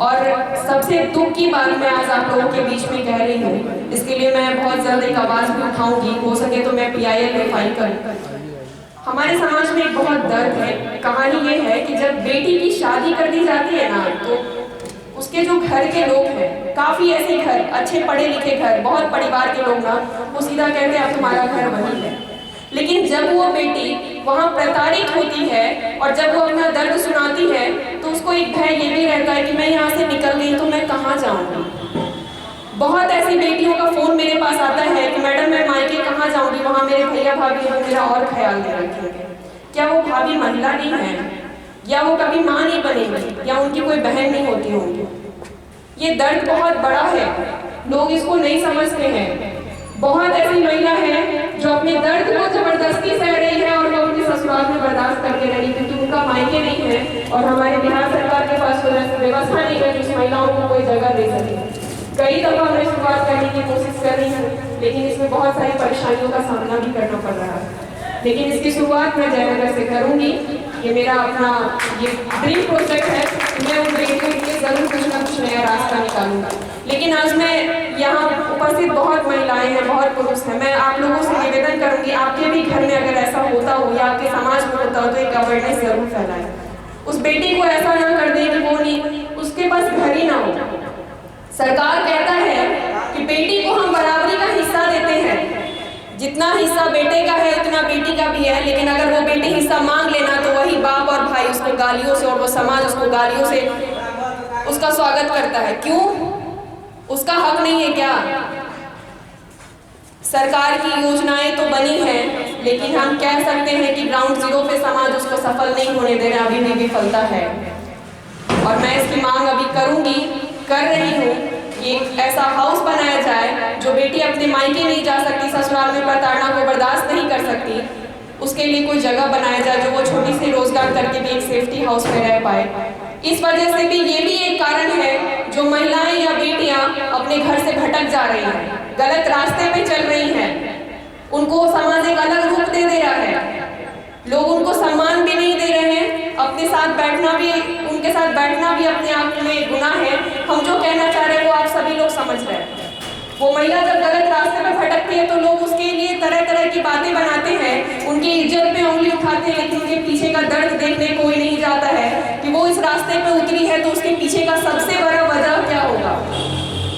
और सबसे दुख की बात मैं आज आप लोगों के बीच में कह रही हूँ, इसके लिए मैं बहुत जल्द एक आवाज़ भी उठाऊंगी, हो सके तो मैं PIL में फाइल करूँ। हमारे समाज में एक बहुत दर्द है। कहानी ये है कि जब बेटी की शादी कर दी जाती है ना, तो उसके जो घर के लोग हैं, काफ़ी ऐसे घर, अच्छे पढ़े लिखे घर, बहुत परिवार के लोग ना, वो सीधा कहते हैं अब तुम्हारा घर वहीं है। लेकिन जब वो बेटी वहाँ प्रताड़ित होती है और जब वो अपना दर्द सुनाती है, तो उसको एक भय ये भी रहता है कि मैं यहाँ से निकल गई तो मैं कहाँ जाऊँगी। बहुत ऐसी बेटियों का फ़ोन मेरे पास आता है कि मैडम मैं मायके कहाँ जाऊँगी, वहाँ मेरे भैया भाभी लोग मेरा और ख्याल नहीं रखेंगे। क्या वो भाभी महिला नहीं है, या वो कभी माँ नहीं बनेगी, या उनकी कोई बहन नहीं होती होंगी। ये दर्द बहुत बड़ा है, लोग इसको नहीं समझते हैं। बहुत ऐसी महिला है जो अपने दर्द को जबरदस्ती सह रही है और वो अपने ससुराल में बर्दाश्त करके रही, क्योंकि उनका मायके नहीं है और हमारे बिहार सरकार के पास कोई व्यवस्था नहीं है जिस महिलाओं को कोई जगह दे सके। कई दफा मैं शुरुआत करने की कोशिश कर रही हूँ, लेकिन इसमें बहुत सारी परेशानियों का सामना भी करना पड़ रहा है। लेकिन इसकी शुरुआत मैं जयनगर से करूँगी। ये मेरा अपना ये ड्रीम प्रोजेक्ट है, मैं उन बेटियों के लिए ज़रूर कुछ ना कुछ नया रास्ता निकालूंगा। लेकिन आज मैं यहाँ उपस्थित बहुत महिलाएं हैं, बहुत पुरुष हैं, मैं आप लोगों से निवेदन करूँगी, आपके भी घर में अगर ऐसा होता हो या आपके समाज में होता हो तो एक अवेयरनेस जरूर फैलाएं। उस बेटी को ऐसा ना कर दें कि वो नहीं, उसके पास घर ही ना हो। सरकार कहता है कि बेटी को हम बराबरी का हिस्सा देते हैं, जितना हिस्सा बेटे का है उतना बेटी का भी है, लेकिन अगर वो बेटी हिस्सा मांग लेना तो वही बाप और भाई उसको गालियों से, और वो समाज उसको गालियों से उसका स्वागत करता है। क्यों? उसका हक नहीं है क्या? सरकार की योजनाएं तो बनी हैं, लेकिन हम कह सकते हैं कि ग्राउंड जीरो पे समाज उसको सफल नहीं होने दे रहा, अभी भी विफलता है। और मैं इसकी मांग अभी करूंगी, कर रही हूँ, एक ऐसा हाउस बनाया जाए जो बेटी अपने मायके नहीं जा सकती, ससुराल में प्रताड़ना को बर्दाश्त नहीं कर सकती, उसके लिए कोई जगह बनाया जाए जो वो छोटी सी रोजगार करके भी एक सेफ्टी हाउस में रह पाए। इस वजह से भी ये भी एक कारण है जो महिलाएं या बेटियां अपने घर से भटक जा रही हैं, गलत रास्ते पे चल रही हैं, उनको समाज एक अलग रूप दे रहा है, लोग उनको सम्मान भी नहीं दे रहे हैं, अपने साथ बैठना भी, उनके साथ बैठना भी अपने आप में गुनाह है। हम जो कहना चाह रहे हैं वो आप सभी लोग समझ रहे हैं। वो महिला जब गलत रास्ते पे भटकती है तो लोग उसके लिए तरह तरह की बातें बनाते हैं, उनकी इज्जत पे उंगली उठाते हैं, लेकिन उनके पीछे का दर्द देखने कोई नहीं जाता है कि वो इस रास्ते पे उतरी है तो उसके पीछे का सबसे बड़ा वजह क्या होगा।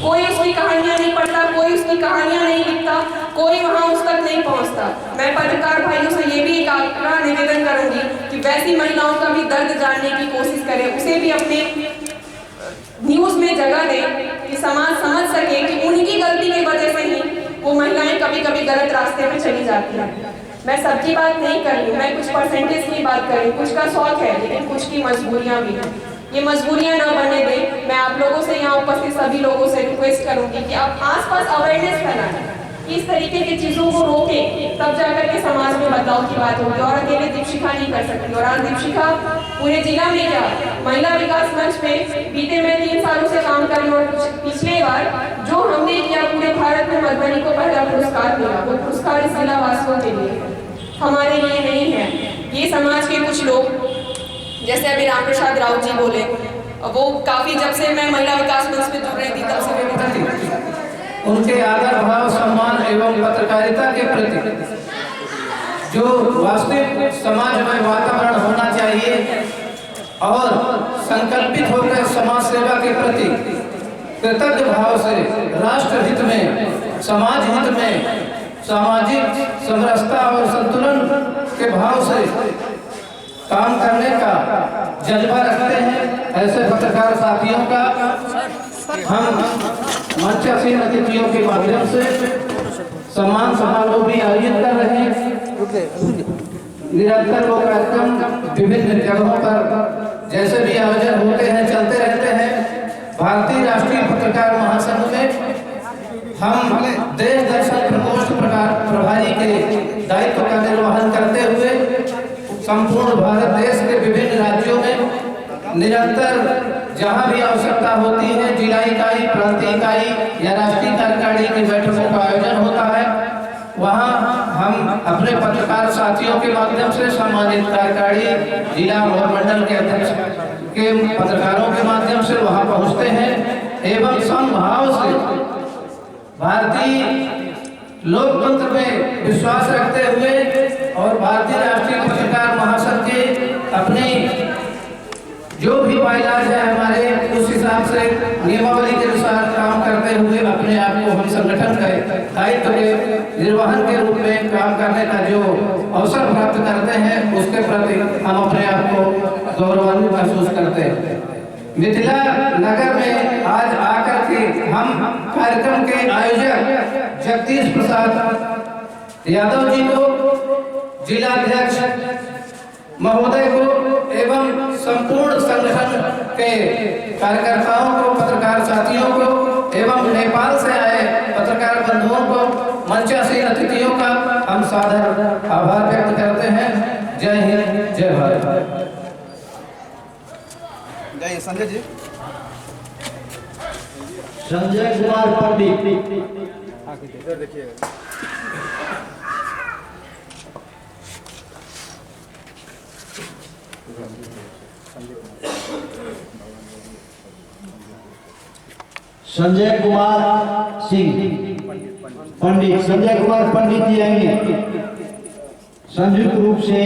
कोई उसकी कहानियां नहीं पढ़ता, कोई उसकी कहानियां नहीं लिखता, कोई वहां उस तक नहीं पहुंचता। मैं पत्रकार भाइयों से ये भी एक आग्रह निवेदन करूंगी कि वैसी महिलाओं का भी दर्द जानने की कोशिश करें, उसे भी अपने न्यूज में जगह दें कि समाज समझ सके कि उनकी गलती की वजह से ही वो महिलाएं कभी कभी गलत रास्ते पे चली जाती हैं। मैं सबकी बात नहीं कर रही हूँ, मैं कुछ परसेंटेज की बात कर रही हूँ, कुछ का शौक है लेकिन कुछ की मजबूरियां भी हैं। ये मजबूरियां ना बनने दें। मैं आप लोगों से, यहाँ उपस्थित सभी लोगों से रिक्वेस्ट करूंगी कि आप आसपास अवेयरनेस फैलाएं, इस तरीके की चीजों को रोकें, तब जाकर के समाज में बदलाव की बात होगी। और अकेले दीपशिखा नहीं कर सकती, और आज दीपशिखा पूरे जिला में क्या महिला विकास मंच में बीते मैं 3 सालों से काम कर रही हूँ, और पिछले बार जो हमने किया पूरे भारत में मधुबनी को पहला पुरस्कार मिला, वो पुरस्कार इस जिला वासियों के लिए, हमारे लिए नहीं है। ये समाज के कुछ लोग, जैसे अभी राम प्रसाद राउत जी बोले, वो काफी, जब से मैं महिला विकास मंच में जुड़ रही थी तब से मैं उनके आदर भाव, सम्मान एवं पत्रकारिता के प्रति जो वास्तविक समाज में वातावरण होना चाहिए और संकल्पित होकर समाज सेवा के प्रति कृतज्ञ भाव से राष्ट्र हित में, समाज हित में, सामाजिक समरसता और संतुलन के भाव से काम करने का जज्बा रखते हैं, ऐसे पत्रकार साथियों का हम मंचासीन अतिथियों के माध्यम से सम्मान समारोह भी आयोजित कर रहे हैं। निरंतर वो कार्यक्रम विभिन्न जगहों पर जैसे भी आयोजन होते हैं, चलते रहते हैं। भारतीय राष्ट्रीय पत्रकार महासंघ में हम देश दर्शन प्रकोष्ठ प्रभारी के दायित्व का निर्वहन करते हुए संपूर्ण भारत देश के विभिन्न राज्यों में निरंतर जहां भी आवश्यकता होती है, जिला इकाई, प्रांतीय इकाई या राष्ट्रीय कार्यकारिणी की बैठकों का आयोजन होता है, वहां हम अपने पत्रकार साथियों के माध्यम से सम्मानित कार्यकारिणी, जिला और मंडल के अध्यक्ष के पत्रकारों के माध्यम से वहां पहुंचते हैं एवं समभाव से भारतीय लोकतंत्र में विश्वास रखते हुए और भारतीय राष्ट्रीय पत्रकार महासंघ के अपने जो भी बाइलाज है हमारे उस हिसाब से नियमावली के अनुसार काम करते हुए अपने आप को हम संगठन के दायित्व के निर्वहन के रूप में काम करने का जो अवसर प्राप्त करते हैं उसके प्रति हम अपने आप को गौरवान्वित महसूस करते हैं। मिथिला नगर में आज आकर के हम कार्यक्रम के आयोजक जगदीश प्रसाद यादव जी को, जिलाध्यक्ष महोदय को एवं संपूर्ण संगठन के कार्यकर्ताओं को, पत्रकार साथियों को एवं नेपाल से आए पत्रकार बंधुओं को, मंचासीन अतिथियों का हम सादर आभार व्यक्त करते हैं। जय हिंद, जय भारत। जय संजय जी। संजय कुमार पंडित। इधर देखिएगा। संजय कुमार सिंह पंडित। संजय कुमार पंडित जी आएंगे। संयुक्त रूप से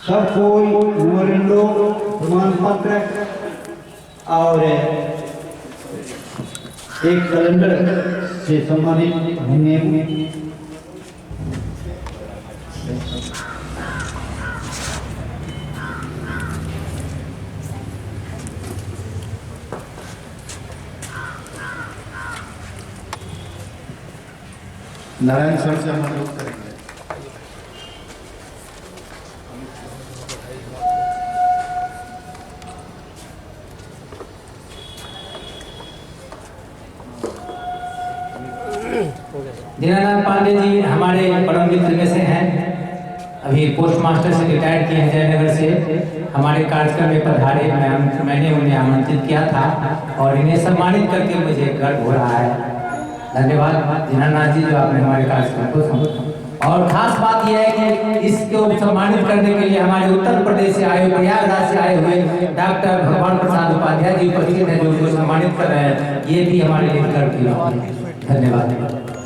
सब कोई मेमोरेंडो, प्रमाण पत्र और एक कैलेंडर से सम्मानित होंगे। नारायण सर से हम अनुरोध करेंगे। दीनानाथ पांडे जी हमारे परम मित्र में से हैं। अभी पोस्ट मास्टर से रिटायर्ड किए हैं जयनगर से। हमारे कार्यक्रम में पधारे, मैंने उन्हें आमंत्रित किया था और इन्हें सम्मानित करके मुझे गर्व हो रहा है। धन्यवाद दीनानाथ जी जो आपने हमारे कार्यक्रम को समझा। और खास बात यह है कि इसको सम्मानित करने के लिए हमारे उत्तर प्रदेश से आए, प्रयागराज से आए हुए डॉक्टर भगवान प्रसाद उपाध्याय जी उपस्थित हैं जो उनको सम्मानित कर रहे हैं। ये भी हमारे लिए गर्व की बात है। धन्यवाद।